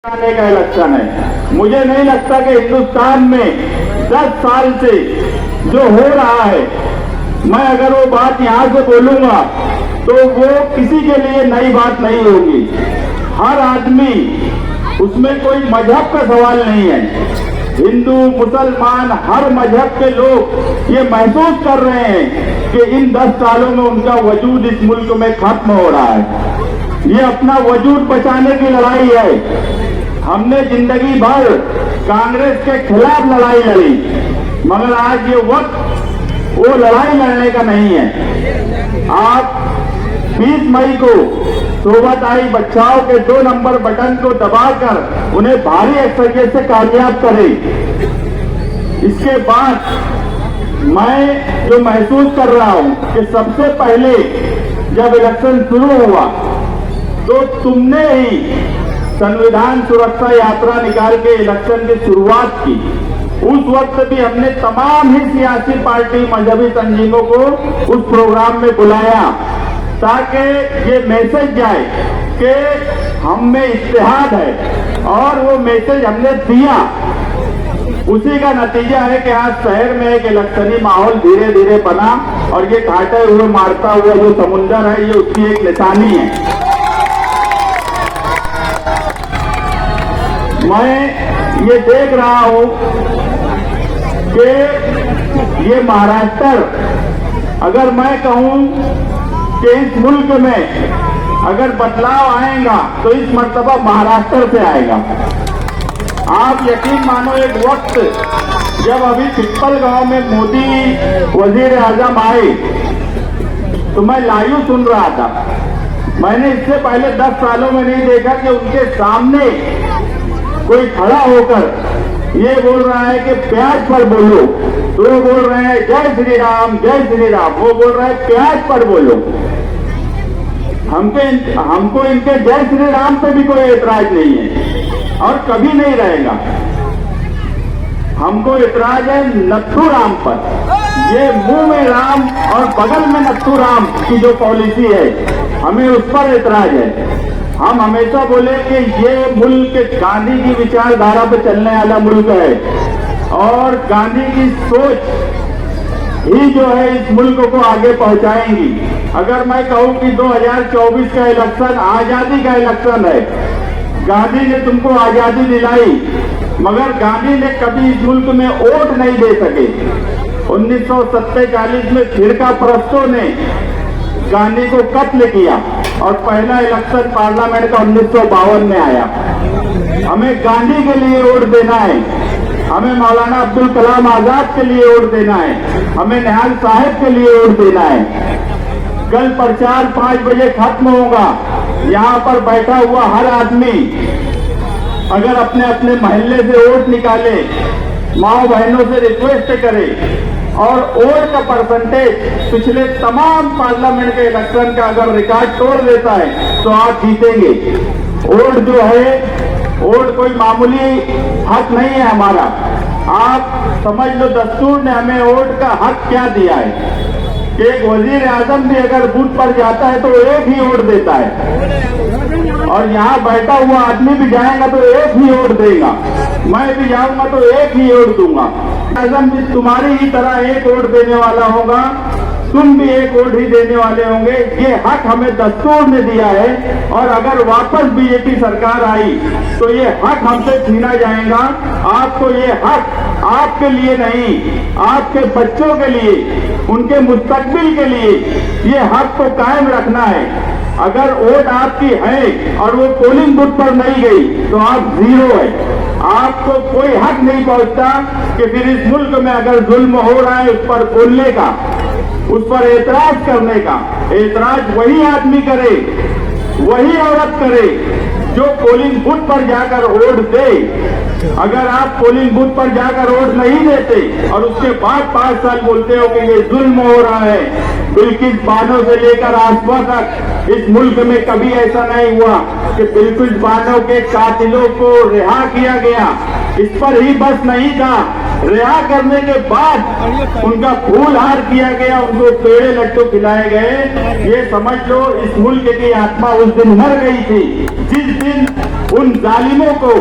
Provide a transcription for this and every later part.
आने का इलेक्शन है। मुझे नहीं लगता कि हिंदुस्तान में 10 साल से जो हो रहा है, मैं अगर वो बात यहाँ से बोलूंगा तो वो किसी के लिए नई बात नहीं होगी। हर आदमी, उसमें कोई मजहब का सवाल नहीं है। हिंदू मुसलमान हर मजहब के लोग ये महसूस कर रहे हैं कि इन 10 सालों में उनका वजूद इस मुल्क में खत्म हो रहा है। ये अपना वजूद बचाने की लड़ाई है। हमने जिंदगी भर कांग्रेस के खिलाफ लड़ाई लड़ी, मगर आज ये वक्त वो लड़ाई लड़ने का नहीं है। आप 20 मई को सोबत आई बच्चाओं के 2 नंबर बटन को दबाकर उन्हें भारी अक्सरियत से कामयाब करें। इसके बाद मैं जो महसूस कर रहा हूं कि सबसे पहले जब इलेक्शन शुरू हुआ तो तुमने ही संविधान सुरक्षा यात्रा निकाल के इलेक्शन की शुरुआत की। उस वक्त भी हमने तमाम ही सियासी पार्टी मजहबी तंजीमों को उस प्रोग्राम में बुलाया ताकि ये मैसेज जाए कि हम में इत्तेहाद है, और वो मैसेज हमने दिया। उसी का नतीजा है कि आज शहर में एक इलेक्शनी माहौल धीरे धीरे बना, और ये घाटे हुए मारता हुआ जो समुंदर है, ये उसकी एक निशानी है। मैं ये देख रहा हूं कि ये महाराष्ट्र, अगर मैं कहूं कि इस मुल्क में अगर बदलाव आएगा तो इस मर्तबा महाराष्ट्र से आएगा। आप यकीन मानो, एक वक्त जब अभी पिपलगांव में मोदी वजीर आजम आए तो मैं लाइव सुन रहा था। मैंने इससे पहले 10 सालों में नहीं देखा कि उनके सामने कोई खड़ा होकर ये बोल रहा है कि प्याज पर बोलो, तो वो बोल रहे हैं जय श्री राम जय श्री राम, वो बोल रहे हैं प्याज पर बोलो। हमको इनके जय श्री राम पे भी कोई एतराज नहीं है और कभी नहीं रहेगा। हमको एतराज है नत्थू राम पर। ये मुंह में राम और बगल में नत्थू राम की जो पॉलिसी है, हमें उस पर एतराज है। हम हमेशा बोले कि ये मुल्क गांधी की विचारधारा पे चलने वाला मुल्क है, और गांधी की सोच ही जो है इस मुल्क को आगे पहुंचाएंगी। अगर मैं कहूं कि 2024 का इलेक्शन आजादी का इलेक्शन है, गांधी ने तुमको आजादी दिलाई, मगर गांधी ने कभी इस मुल्क में वोट नहीं दे सके। 1947 में फिरका परस्तों ने गांधी को कत्ल किया, और पहला इलेक्शन पार्लियामेंट का 1952 में आया। हमें गांधी के लिए वोट देना है, हमें मौलाना अब्दुल कलाम आजाद के लिए वोट देना है, हमें निहाल साहब के लिए वोट देना है। कल प्रचार 5 बजे खत्म होगा। यहाँ पर बैठा हुआ हर आदमी अगर अपने अपने मोहल्ले से वोट निकाले, माओ बहनों से रिक्वेस्ट करे, और वोट का परसेंटेज पिछले तमाम पार्लियामेंट के इलेक्शन का अगर रिकॉर्ड तोड़ देता है तो आप जीतेंगे। वोट जो है, वोट कोई मामूली हक नहीं है हमारा। आप समझ लो, दस्तूर ने हमें वोट का हक क्या दिया है कि एक वजीर आजम भी अगर बूथ पर जाता है तो एक ही वोट देता है, और यहाँ बैठा हुआ आदमी भी जाएगा तो एक ही वोट देगा। मैं भी जाऊंगा तो एक ही वोट दूंगा। आजम भी तुम्हारी ही तरह एक वोट देने वाला होगा, तुम भी एक वोट ही देने वाले होंगे। ये हक हमें दस्तूर ने दिया है, और अगर वापस बीजेपी सरकार आई तो ये हक हमसे छीना जाएगा। आपको ये हक आपके लिए नहीं, आपके बच्चों के लिए, उनके मुस्तकबिल के लिए ये हक को कायम रखना है। अगर वोट आपकी है और वो पोलिंग बूथ पर नहीं गई तो आप जीरो है। आपको कोई हक नहीं पहुंचता कि फिर इस मुल्क में अगर जुल्म हो रहा है उस पर बोलने का, उस पर एतराज करने का। एतराज वही आदमी करे, वही औरत करे जो पोलिंग बूथ पर जाकर वोट दे। अगर आप पोलिंग बूथ पर जाकर वोट नहीं देते और उसके बाद 5 साल बोलते हो कि ये जुल्म हो रहा है, बिल्किस बानो से लेकर आसमा तक इस मुल्क में कभी ऐसा नहीं हुआ कि बिल्किस बानो के कातिलों को रिहा किया गया। इस पर ही बस नहीं था, रिहा करने के बाद उनका फूल हार किया गया, उनको पेड़े लट्टू खिलाए गए। ये समझ लो इस मुल्क की आत्मा उस दिन मर गई थी जिस दिन उन जालिमों को,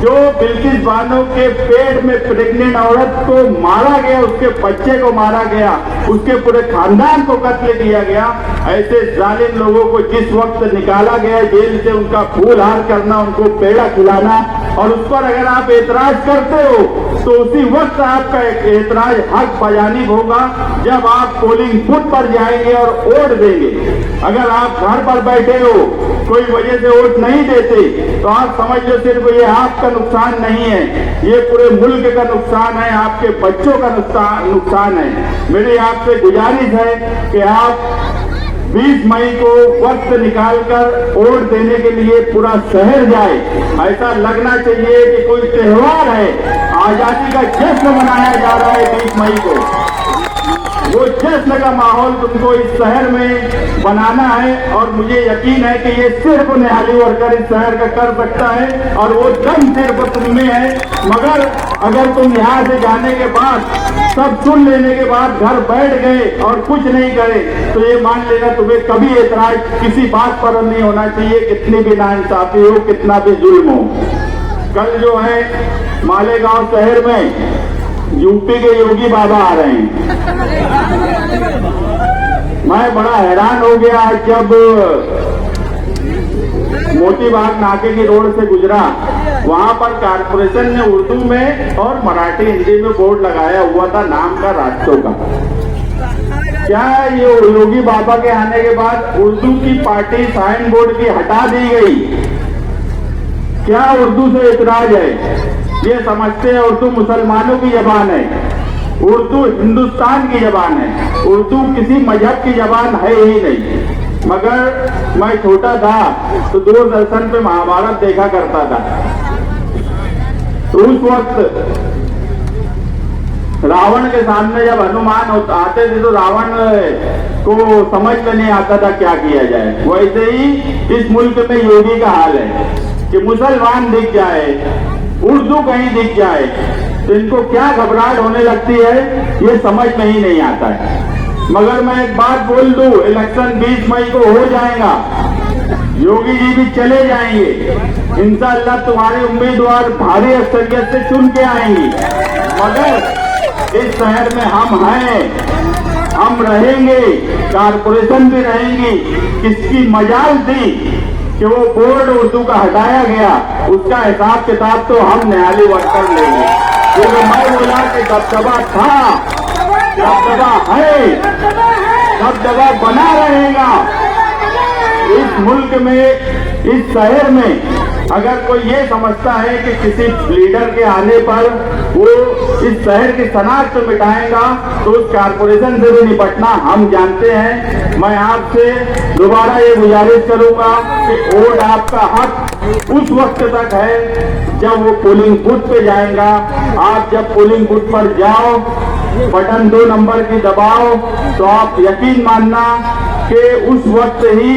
जो बिल्किस बानो के पेट में प्रेग्नेंट औरत को मारा गया, उसके बच्चे को मारा गया, उसके पूरे खानदान को कत्ल किया गया, ऐसे जालिम लोगों को जिस वक्त निकाला गया जेल से, उनका फूल हार करना, उनको पेड़ा खिलाना, और उस पर अगर आप एतराज करते हो तो उसी वक्त आपका एतराज हक बजानिब होगा जब आप पोलिंग बूथ पर जाएंगे और वोट देंगे। अगर आप घर पर बैठे हो, कोई वजह से वोट नहीं देते, तो आप समझ लो सिर्फ ये आपका नुकसान नहीं है, ये पूरे मुल्क का नुकसान है, आपके बच्चों का नुकसान है। मेरी आपसे गुजारिश है कि आप 20 मई को वक्त निकालकर वोट देने के लिए पूरा शहर जाए। ऐसा लगना चाहिए कि कोई त्योहार है, आजादी का जश्न मनाया जा रहा है 20 मई को। वो जश्न का माहौल तुमको इस शहर में बनाना है, और मुझे यकीन है कि ये सिर्फ निहाली वर्कर इस शहर का कर सकता है, और वो दम सिर्फ तुम में है। मगर अगर तुम यहाँ से जाने के बाद, सब सुन लेने के बाद घर बैठ गए और कुछ नहीं करे, तो ये मान लेना तुम्हें कभी एतराज किसी बात पर नहीं होना चाहिए, कितनी भी नाइंसाफी हो, कितना भी जुल्म हो। कल जो है मालेगांव शहर में यूपी के योगी बाबा आ रहे हैं। मैं बड़ा हैरान हो गया जब मोतीबाग नाके की रोड से गुजरा, वहां पर कारपोरेशन ने उर्दू में और मराठी हिंदी में बोर्ड लगाया हुआ था नाम का रास्तों का। क्या ये योगी बाबा के आने के बाद उर्दू की पार्टी साइन बोर्ड की हटा दी गई? क्या उर्दू से इतराज है? ये समझते हैं उर्दू मुसलमानों की जबान है, उर्दू हिंदुस्तान की जबान है, उर्दू किसी मजहब की जबान है ही नहीं। मगर मैं छोटा था तो दूरदर्शन पे महाभारत देखा करता था, तो उस वक्त रावण के सामने जब हनुमान आते थे तो रावण को समझ में नहीं आता था क्या किया जाए। वैसे ही इस मुल्क में योगी का हाल है कि मुसलमान दिख जाए, उर्दू कहीं दिख जाए तो इनको क्या घबराहट होने लगती है, ये समझ में ही नहीं आता है। मगर मैं एक बात बोल दूं, इलेक्शन 20 मई को हो जाएगा, योगी जी भी चले जाएंगे, इंशाअल्लाह तुम्हारे उम्मीदवार भारी अक्सरियत से चुन के आएंगे। मगर इस शहर में हम हैं, हम रहेंगे, कारपोरेशन भी रहेंगी। किसकी मजाल थी कि वो बोर्ड उर्दू का हटाया गया, उसका हिसाब किताब तो हम निहाली वर्कर लेंगे। क्योंकि मैं बोला कि दबदबा था, दबदबा है, दबदबा बना रहेगा। इस मुल्क में, इस शहर में अगर कोई ये समझता है कि किसी लीडर के आने पर वो इस शहर की शनाख्त मिटाएगा, तो उस कारपोरेशन से भी निपटना हम जानते हैं। मैं आपसे दोबारा ये गुजारिश करूंगा कि वोट आपका हक उस वक्त तक है जब वो पोलिंग बूथ पे जाएगा। आप जब पोलिंग बूथ पर जाओ, बटन 2 नंबर की दबाओ, तो आप यकीन मानना कि उस वक्त ही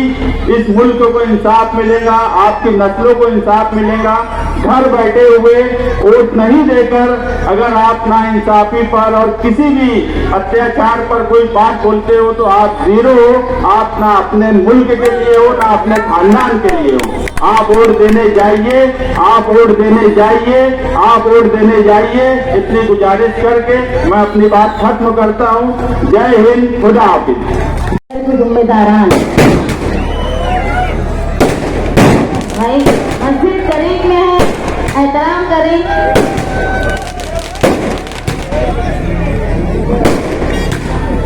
इस मुल्क को इंसाफ मिलेगा, आपकी नस्लों को इंसाफ मिलेगा। घर बैठे हुए वोट नहीं देकर अगर आप नाइंसाफी पर और किसी भी अत्याचार पर कोई बात बोलते हो तो आप जीरो हो। आप ना अपने मुल्क के लिए हो, ना अपने खानदान के लिए हो। आप वोट देने जाइए, आप वोट देने जाइए, आप वोट देने जाइए। इतनी गुजारिश करके मैं अपनी बात खत्म करता हूँ। जय हिंद, खुदा हाफिज। जिम्मेदारान भाई मस्जिद करीब में है, एहतराम करें।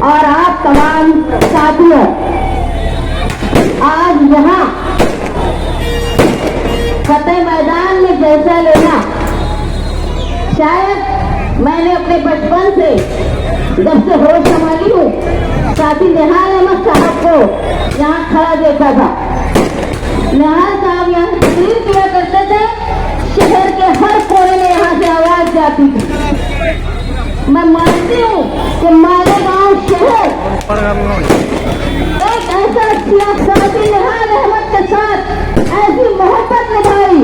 और आप तमाम साथियों, आज यहाँ फतेह मैदान में जैसा लेना, शायद मैंने अपने बचपन से जब से होश संभाली हूँ, साथी निहाल अहमद साहब को यहाँ खड़ा देखा था। निहाल साहब यहाँ तकरीर किया करते थे, शहर के हर कोने में यहाँ से आवाज जाती थी। मैं मानती हूँ कि मालेगांव शहर एक ऐसा सियासती निहाल अहमद के साथ ऐसी मोहब्बत निभाई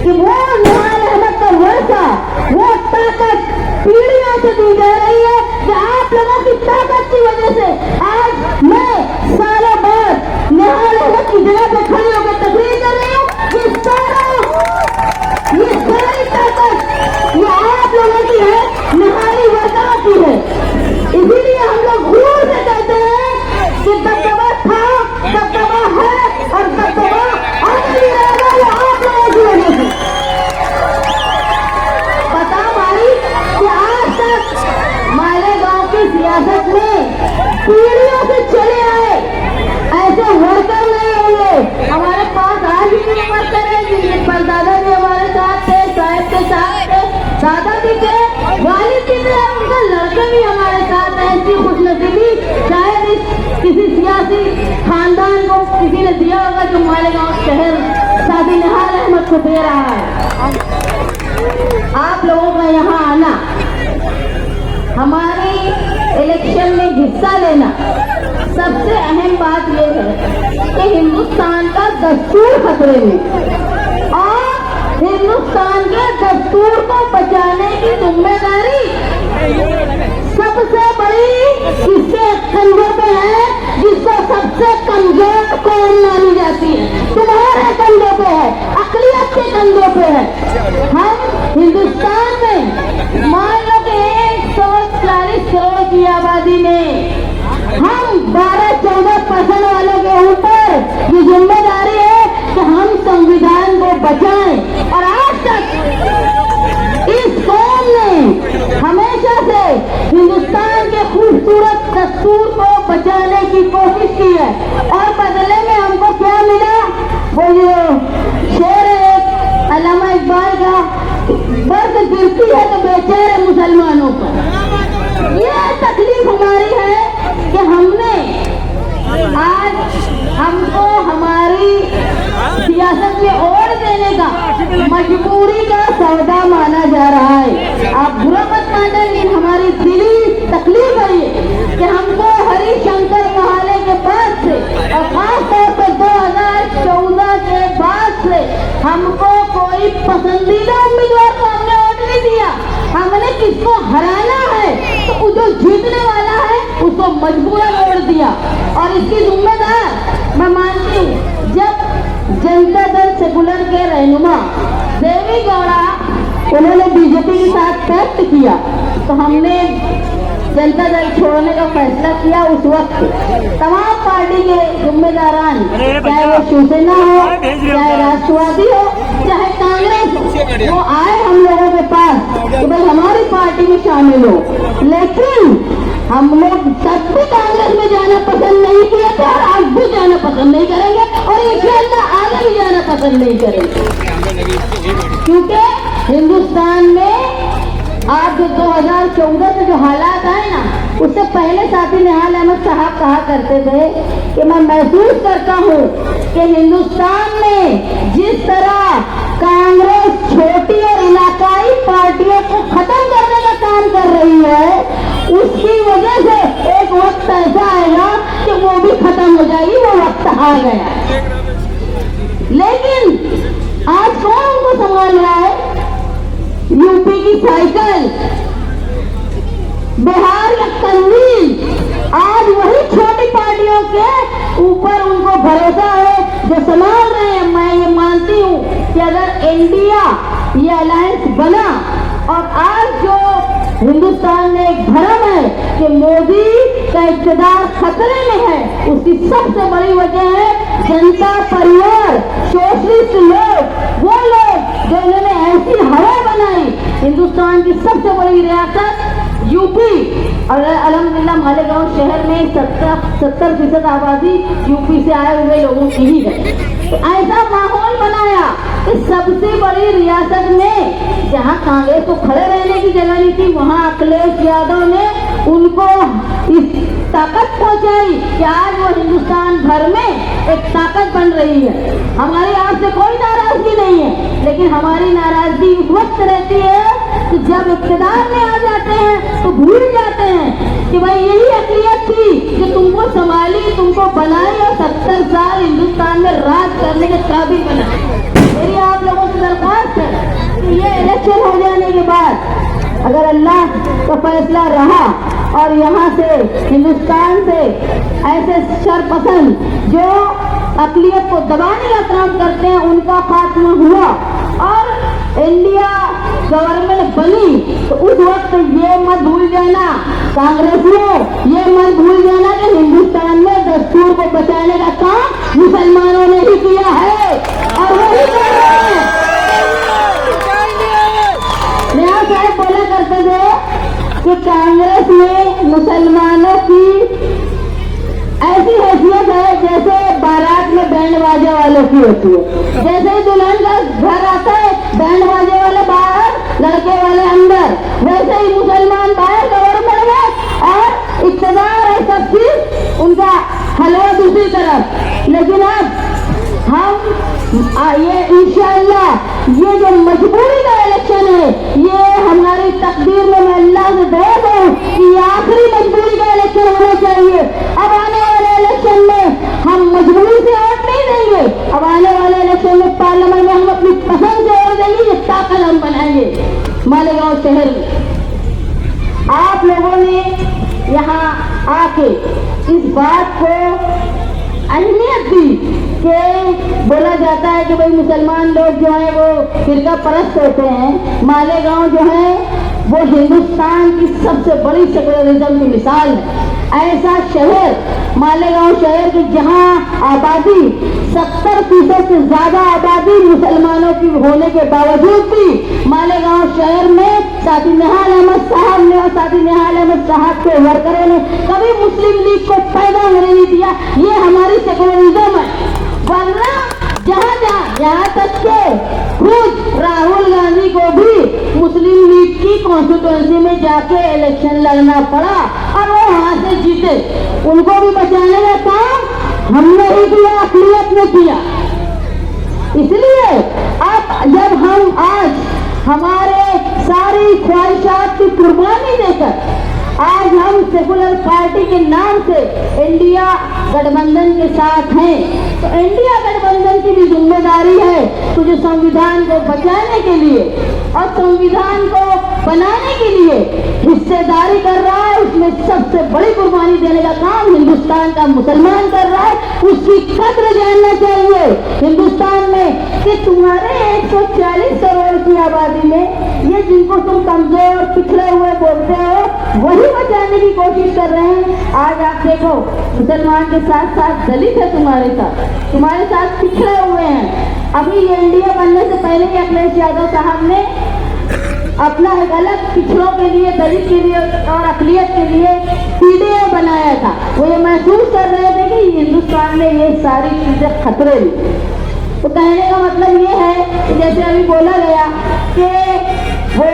कि वो निहाल अहमद का वर्षा, वो ताकत पीढ़ियों से दी जा रही है कि आप लोगों की ताकत की वजह से आज मैं सालों बाद निहाल अहमद की जगह पे खड़ी होकर तकरीर कर रही हूँ। ये सारा आदिवासी खानदान को किसी ने दिया होगा जो मालेगांव शहर शादी निहाल अहमद को दे रहा है। आप लोगों का यहाँ आना, हमारी इलेक्शन में हिस्सा लेना, सबसे अहम बात यह है कि हिंदुस्तान का दस्तूर खतरे में और हिंदुस्तान के दस्तूर को बचाने की जिम्मेदारी सबसे बड़ी किसके कंधों पे है, जिसको सबसे कमजोर कौन मानी जाती है, तुम्हारे कंधों पे है, अकलियत के कंधों पे है। हम हिंदुस्तान में मान लो कि 140 करोड़ की आबादी में हम 12-14% वालों के ऊपर ये जिम्मेदारी है कि हम संविधान को बचाएं। और आज तक इस कौम ने हमेशा से हिंदुस्तान के खूबसूरत दस्तूर को बचाने की कोशिश की है और बदले में हमको क्या मिला? वो जो शेर है अल्लामा इकबाल का, बर्फ गिरती है तो बेचारे मुसलमानों पर। ये तकलीफ हमारी है कि हमने आज हमको हमारी सियासत में ओर देने का मजबूरी का सौदा माना जा रहा है। आप बुरा मत माने, लेकिन हमारी दिली तकलीफ है ये कि हमको हरिशंकर महाले के बाद से और खास तौर पर 2014 के बाद से हमको कोई पसंदीदा उम्मीदवार को हमने वोट नहीं दिया। हमने किसको हराना है तो जो जीतने वाला है उसको मजबूरन वोट दिया। और इसकी जिम्मेदार मैं मानती हूँ, जब जनता दल सेकुलर के रहनुमा देवी गौड़ा उन्होंने बीजेपी के साथ पैक्ट किया तो हमने जनता दल छोड़ने का फैसला किया। उस वक्त तमाम पार्टी के जिम्मेदारान, चाहे वो शिवसेना हो, चाहे राष्ट्रवादी हो, चाहे कांग्रेस हो, वो आए हम लोगों के पास कि भाई हमारी पार्टी में शामिल हो। लेकिन हम लोग तब भी कांग्रेस में जाना पसंद नहीं किया था और आज भी जाना पसंद नहीं करेंगे और इंशाअल्लाह आगे भी जाना पसंद नहीं करेंगे, क्योंकि हिंदुस्तान में आज जो 2014 से जो हालात आए ना, उससे पहले साथी निहाल अहमद साहब कहा करते थे कि मैं महसूस करता हूँ कि हिंदुस्तान में जिस तरह कांग्रेस छोटी और इलाकाई पार्टियों को खत्म करने का काम कर रही है, उसकी वजह से एक वक्त ऐसा आएगा कि वो भी खत्म हो जाएगी। वो वक्त आ गया। लेकिन आज कौन उनको संभाल रहा है? यूपी की साइकिल, बिहार का कंदील, आज वही छोटी पार्टियों के ऊपर उनको भरोसा है जो संभाल रहे हैं। मैं ये मानती हूँ कि अगर इंडिया ये अलायंस बना और आज जो हिंदुस्तान में एक भ्रम है कि मोदी का इक़्तिदार खतरे में है, उसकी सबसे बड़ी वजह है जनता परिवार, सोशलिस्ट लोग, वो लोग जो इन्होंने ऐसी हवा बनाई। हिंदुस्तान की सबसे बड़ी रियासत यूपी और अल्हम्दुलिल्लाह मालेगांव शहर में 70% आबादी यूपी से आए हुए लोगों की ही है। तो ऐसा माहौल बनाया कि सबसे बड़ी रियासत में जहां कांग्रेस को खड़े रहने की जगह नहीं थी, वहां अखिलेश यादव ने उनको इस ताकत पहुंचाई कि आज वो हिंदुस्तान भर में एक ताकत बन रही है। हमारी आपसे कोई नाराजगी नहीं है, लेकिन हमारी नाराजगी उस वक्त रहती है कि जब इक़्तिदार में आ जाते हैं तो भूल जाते हैं कि भाई यही अक़लियत थी जो तुमको संभाली, तुमको बनाई और 70 साल हिंदुस्तान में राज करने के काबिल बनाई। मेरी आप लोगों से दरख्वास्त है कि ये इलेक्शन हो जाने के बाद अगर अल्लाह का फैसला रहा और यहाँ से हिंदुस्तान से ऐसे शरपसंद जो अक़लियत को दबाने का काम करते हैं उनका खात्मा हुआ और इंडिया गवर्नमेंट बनी, तो उस वक्त ये मत भूल जाना कांग्रेसियों, ये मत भूल जाना कि हिंदुस्तान में दस्तूर को बचाने का काम मुसलमानों ने ही किया है और वही कर रहे हैं। नेहा साहब बोला करते थे कि कांग्रेस में मुसलमानों की ऐसी हैसियत है जैसे बारात में बैंड बाजे वालों की होती है। जैसे ही दुल्हन का घर आता है बैंड बाजे वाले बाहर, लड़के वाले अंदर, वैसे ही मुसलमान बाहर गवर्नमेंट में और इक़्तिदार है, सब चीज उनका हलवा दूसरी तरफ। लेकिन अब हम ये इंशाअल्लाह ये जो मजबूरी का इलेक्शन है, ये हमारी तकदीर में मैं अल्लाह से दुआ करूं कि आखिरी मजबूरी का इलेक्शन होना चाहिए। अब आने वाले इलेक्शन में हम मजबूरी से वोट नहीं देंगे। अब आने वाले इलेक्शन में पार्लियामेंट में हम अपनी पसंद से वोट देंगे, ये ताकत हम बनाएंगे मालेगांव शहर में। आप लोगों ने यहाँ आके इस बात को अहमियत दी कि बोला जाता है कि भाई मुसलमान लोग जो है वो फिरका परस्त होते हैं। मालेगांव जो है वो हिंदुस्तान की सबसे बड़ी सेकुलरिज्म की मिसाल है। ऐसा शहर मालेगांव शहर की जहां आबादी 70% से ज्यादा आबादी मुसलमानों की होने के बावजूद भी मालेगांव शहर में साथी निहाल अहमद साहब ने और साथी निहाल अहमद साहब के वर्करों ने कभी मुस्लिम लीग को पैदा होने नहीं दिया। ये हमारी सेकुलरिज्म है। वरना जहाँ जहाँ यहाँ तक के खुद राहुल गांधी को भी मुस्लिम लीग की कॉन्स्टिट्यूएंसी में जाके इलेक्शन लड़ना पड़ा और वो वहां से जीते। उनको भी बचाने का काम हमने ही किया, अक़लियत ने किया। इसलिए अब जब हम आज हमारे सारी ख्वाहिशात की कुर्बानी देकर आज हम सेकुलर पार्टी के नाम से इंडिया गठबंधन के साथ हैं, तो इंडिया गठबंधन की भी जिम्मेदारी है तो जो संविधान को बचाने के लिए और संविधान को बनाने के लिए हिस्सेदारी कर रहा है, उसमें सबसे बड़ी कुर्बानी देने का काम हिंदुस्तान का मुसलमान कर रहा है। उसकी कद्र जानना चाहिए हिंदुस्तान में कि तुम्हारे 140 करोड़ की आबादी में ये जिनको तुम कमजोर पिछड़े हुए बोलते हो वही बचाने की कोशिश कर रहे हैं। आज आप देखो मुसलमान के साथ साथ दलित है तुम्हारे साथ पिछड़े हुए हैं। अभी ये इंडिया बनने से पहले ही अखिलेश यादव साहब ने अपना एक अलग पिछड़ों के लिए, दलित के लिए और अक़लियत के लिए पीडीए बनाया था। वो ये महसूस कर रहे थे कि हिंदुस्तान में ये सारी चीजें खतरे में। तो कहने का मतलब ये है कि जैसे अभी बोला गया कि वो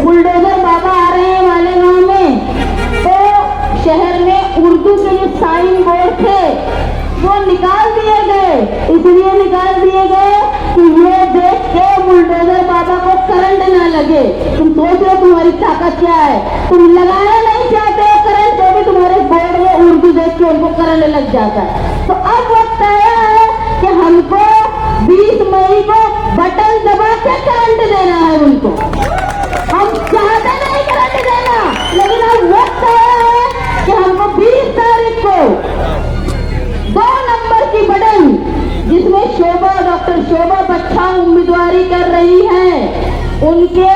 बुलडोजर बाबा आ रहे हैं मालेगांव में, तो शहर में उर्दू के जो साइन बोर्ड थे वो निकाल दिए गए। इसलिए निकाल दिए गए कि ये देख के बुलडोजर बाबा को करंट ना लगे। तुम सोच रहे तुम्हारी ताकत क्या है, तुम लगाना नहीं चाहते हो करंट, तो भी तुम्हारे बोर्ड में उर्दू देख के उनको करंट लग जाता है। तो अब वक्त आया है कि हमको 20 मई को बटन दबा के करंट देना है उनको। हम चाहते नहीं करंट देना, लेकिन अब वक्त आया है कि हमको 20 तारीख को 2 नंबर की बटन जिसमें डॉक्टर शोभा बच्चा उम्मीदवारी कर रही है, उनके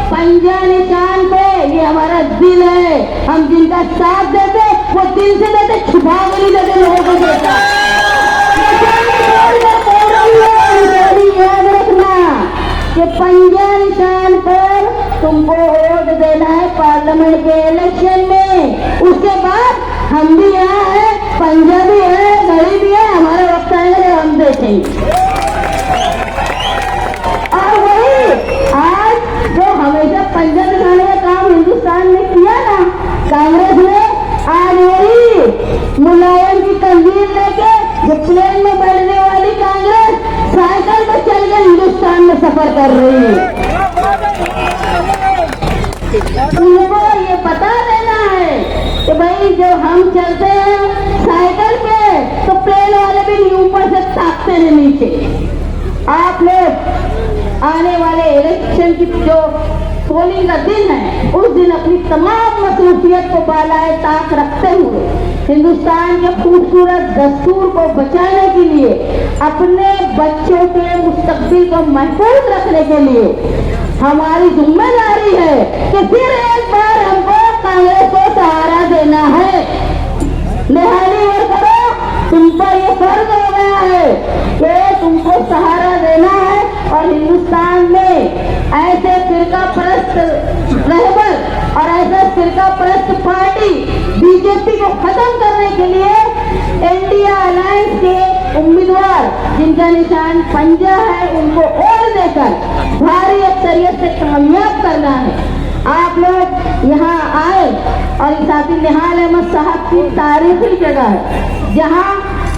पंजा निशान पे ये हमारा दिल है। हम जिनका साथ देते वो दिल से देते, छुपा के नहीं देते लोगों को देता। याद रखना कि पंजा निशान पर तुमको वोट देना है पार्लियामेंट के इलेक्शन में। उसके बाद हम भी यहाँ है, पंजा भी है, घड़ी भी है, हमारा वक्त आएगा जब हम देखेंगे। और वही आज जो हमेशा पंजा दिखाने का काम हिंदुस्तान में किया ना कांग्रेस ने, आज वही मुलायम की तंजीर लेके जो प्लेन में बैठने वाली कांग्रेस साइकिल पर चल कर हिंदुस्तान में सफर कर रही है। उनको ये बता देना है कि भाई जब हम चलते हैं साइकिल पे तो प्लेन वाले भी ऊपर से ताकते हैं नीचे। आप लोग आने वाले इलेक्शन की जो पोलिंग का दिन है उस दिन अपनी तमाम मसरूफियत को बालाए ताक रखते हुए हिंदुस्तान के खूबसूरत दस्तूर को बचाने के लिए, अपने बच्चों के मुस्तकबिल को महफूज रखने के लिए हमारी जिम्मेदारी है कि फिर एक बार हमको कांग्रेस को सहारा देना है। निहाली और करो, तुम पर ये फर्ज हो गया है कि तुमको सहारा देना है और हिंदुस्तान में ऐसे फिरका परस्त रहबर और ऐसे फिरका परस्त पार्टी बीजेपी को खत्म करने के लिए इंडिया अलायंस के उम्मीदवार जिनका निशान पंजा है उनको वोट देकर भारी अक्सरियत से कामयाब करना है। आप लोग यहाँ आए और साथी निहाल अहमद साहब की तारीखी जगह है, जहाँ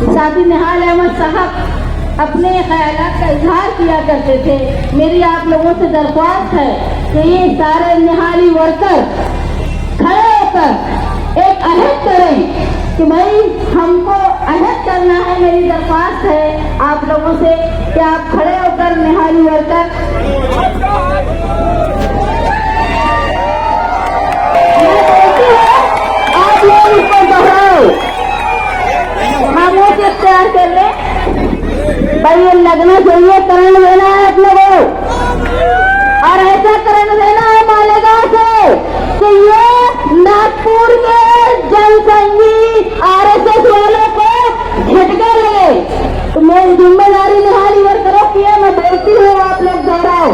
साथी निहाल अहमद साहब अपने ख्यालात का इजहार किया करते थे। मेरी आप लोगों से दरख्वास्त है कि ये सारे निहाली वर्कर खड़े होकर एक अहद करें कि भाई हमको अहद करना है। मेरी दरख्वास्त है आप लोगों से कि आप खड़े होकर निहाली वर्कर आप लोग इसको दोहराओ, खामोश इख्तियार कर ले। भाई ये लगना चाहिए, करंट देना है अपने को, और ऐसा करंट देना है मालेगांव से कि ये नागपुर के जनसंघी आरएसएस वालों को झटका लगे। तो मेरी जिम्मेदारी निहाली वर्करों की है, मैं बोलती हूँ आप लोग दोहराओ।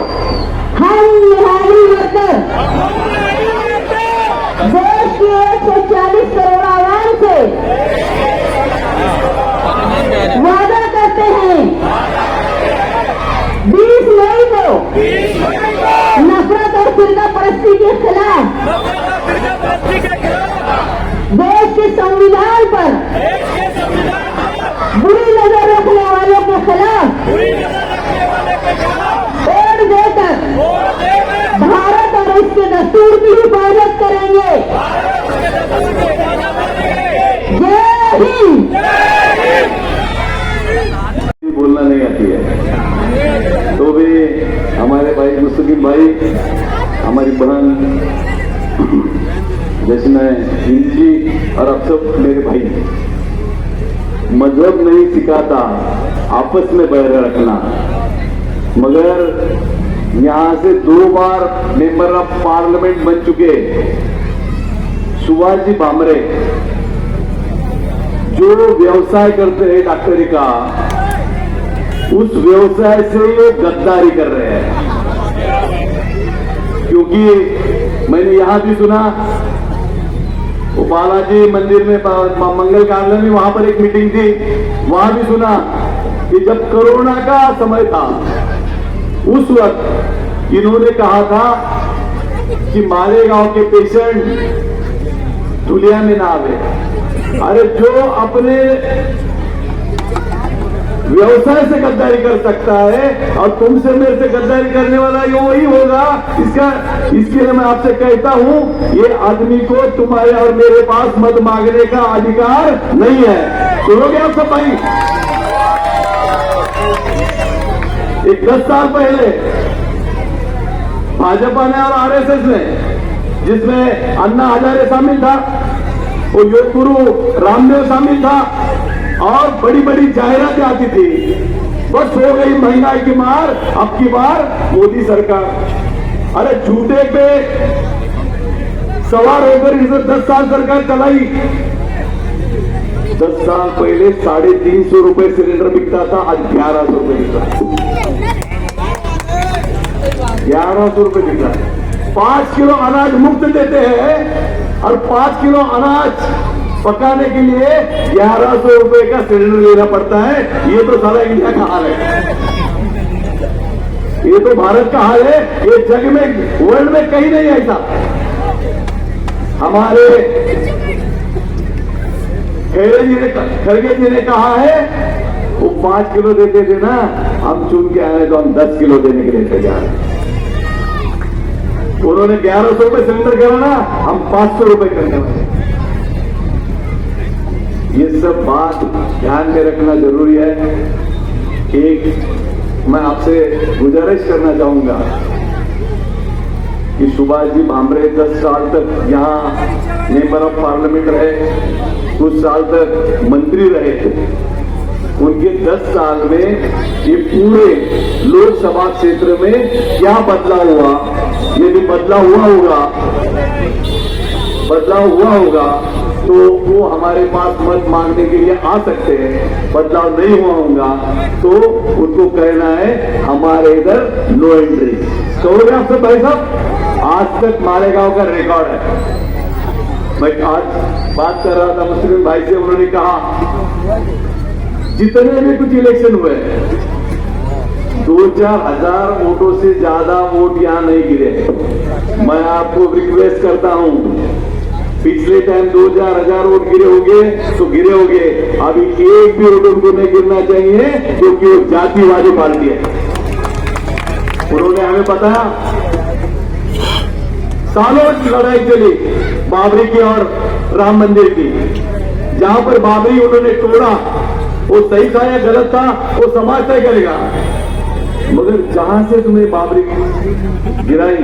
हम निहाली वर्कर देश की 140 करोड़ आवाम से वादा करते हैं 20 मई को नफरत और फिरका परस्ती के खिलाफ देश के संविधान पर बुरी नजर रखने वालों के खिलाफ वोट देकर भारत और इसके दस्तूर की हिफाजत करेंगे। जय हिंद। बोलना नहीं आती है तो भी हमारे भाई मुस्तकीम भाई, हमारी बहन जैसे इनकी और अब सब मेरे भाई, मजहब नहीं सिखाता आपस में बैर रखना, मगर यहां से 2 बार मेंबर ऑफ पार्लियामेंट बन चुके सुभाष जी भामरे जो व्यवसाय करते हैं डॉक्टरी का, उस व्यवसाय से ये गद्दारी कर रहे हैं। क्योंकि मैंने यहां भी सुना, वो बालाजी मंदिर में मंगल कार्यालय में वहां पर एक मीटिंग थी, वहां भी सुना कि जब कोरोना का समय था उस वक्त इन्होंने कहा था कि मालेगांव के पेशेंट धुलिया में ना आवे। अरे जो अपने व्यवसाय से गद्दारी कर सकता है और तुमसे मेरे से गद्दारी करने वाला ये वही होगा। इसके लिए मैं आपसे कहता हूं, ये आदमी को तुम्हारे और मेरे पास मत मांगने का अधिकार नहीं है। सुनोगे आप सब भाई? एक 10 साल पहले भाजपा ने और आरएसएस ने, जिसमें अन्ना हजारे शामिल था, वो योग गुरु रामदेव शामिल था, और बड़ी बड़ी जाहिरातें आती थी, बस हो गई महंगाई की मार, अब की बार मोदी सरकार। अरे झूठे पे सवार होकर इसे 10 साल सरकार चलाई। 10 साल पहले 350 रुपए सिलेंडर बिकता था, आज 1100 रुपए बिक रहा है। 1100 रुपए बिक रहा है। 5 किलो अनाज मुफ्त देते हैं और 5 किलो अनाज पकाने के लिए 1100 रुपए का सिलेंडर लेना पड़ता है। ये तो सारा इंडिया का हाल है, ये तो भारत का हाल है, ये जग में, वर्ल्ड में कहीं नहीं ऐसा। हमारे खड़गे जी ने कहा है वो 5 किलो देते थे ना, हम चुन के आए तो हम 10 किलो देने के लिए तैयार हैं। उन्होंने 1100 रुपए सिलेंडर करा ना, हम 500 रुपए करने वाले। ये सब बात ध्यान में रखना जरूरी है। एक मैं आपसे गुजारिश करना चाहूंगा कि सुभाष जी भामरे 10 साल तक यहाँ मेंबर ऑफ पार्लियामेंट रहे, कुछ साल तक मंत्री रहे थे। उनके 10 साल में ये पूरे लोकसभा क्षेत्र में क्या बदलाव हुआ, यदि बदलाव हुआ होगा तो वो हमारे पास मत मांगने के लिए आ सकते हैं। बदलाव नहीं हुआ होगा तो उनको कहना है हमारे इधर नो एंट्री। कहोगे आप सब भाई साहब? आज तक मालेगांव का रिकॉर्ड है। मैं आज बात कर रहा था मुस्लिम भाई से, उन्होंने कहा जितने भी कुछ इलेक्शन हुए 2-4 हजार वोटों से ज्यादा वोट यहां नहीं गिरे। मैं आपको रिक्वेस्ट करता हूं पिछले टाइम 2000 वोट गिरे होंगे तो गिरे होंगे, अभी एक भी वोट उनको नहीं गिरना चाहिए क्योंकि वो जातिवादी पार्टी है। उन्होंने हमें बताया, सालों की लड़ाई चली बाबरी की और राम मंदिर की, जहां पर बाबरी उन्होंने तोड़ा, वो सही था या गलत था वो समाज तय करेगा, मगर जहां से तुम्हें बाबरी गिराई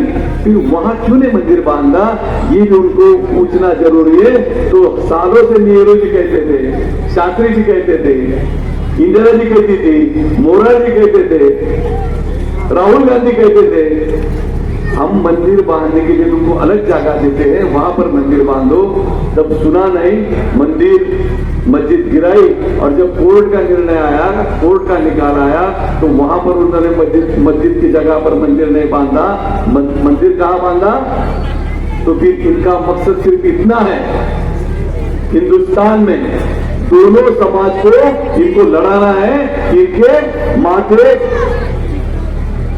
फिर वहां क्यों ने मंदिर बांधा, ये भी उनको पूछना जरूरी है। तो सालों से नेहरू जी कहते थे, शास्त्री जी कहते थे, इंदिरा जी कहती थी, मोरारजी कहते थे, राहुल गांधी कहते थे, हम मंदिर बांधने के लिए तुमको अलग जगह देते हैं, वहां पर मंदिर बांधो। तब सुना नहीं, मंदिर मस्जिद गिराई, और जब कोर्ट का निर्णय आया, कोर्ट का निकाल आया, तो वहां पर उन्होंने मस्जिद की जगह पर मंदिर नहीं बांधा। मंदिर कहां बांधा? तो फिर इनका मकसद सिर्फ इतना है, हिंदुस्तान में दोनों समाज को इनको लड़ाना है, इनके माथे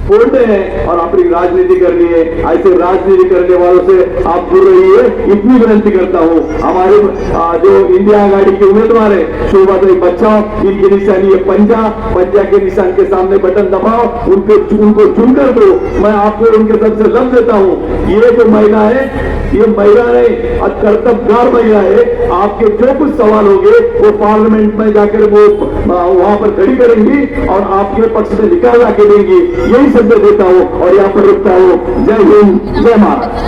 फोड़ने हैं और अपनी राजनीति करनी है। ऐसे राजनीति करने वालों से आप दूर रहिए, इतनी विनती करता हूं। हमारे जो इंडिया आघाड़ी के उम्मीदवार है, शोभा बचाओ, इनकी निशानी है पंजा, पंजा के निशान के सामने बटन दबाओ, उनको चुनकर दो। मैं आपको उनके तरफ से लफ्ज देता हूं, ये जो महिला है, ये महिला नहीं, कर्तव्यगार महिला है। आपके जो कुछ सवाल होंगे वो पार्लियामेंट में जाकर वो वहां पर खड़ी करेंगी और आपके पक्ष में निकाल ला के देंगी। यही संदेश देता हूं और यहाँ पर रुकता हूं। जय हिंद, जय भारत।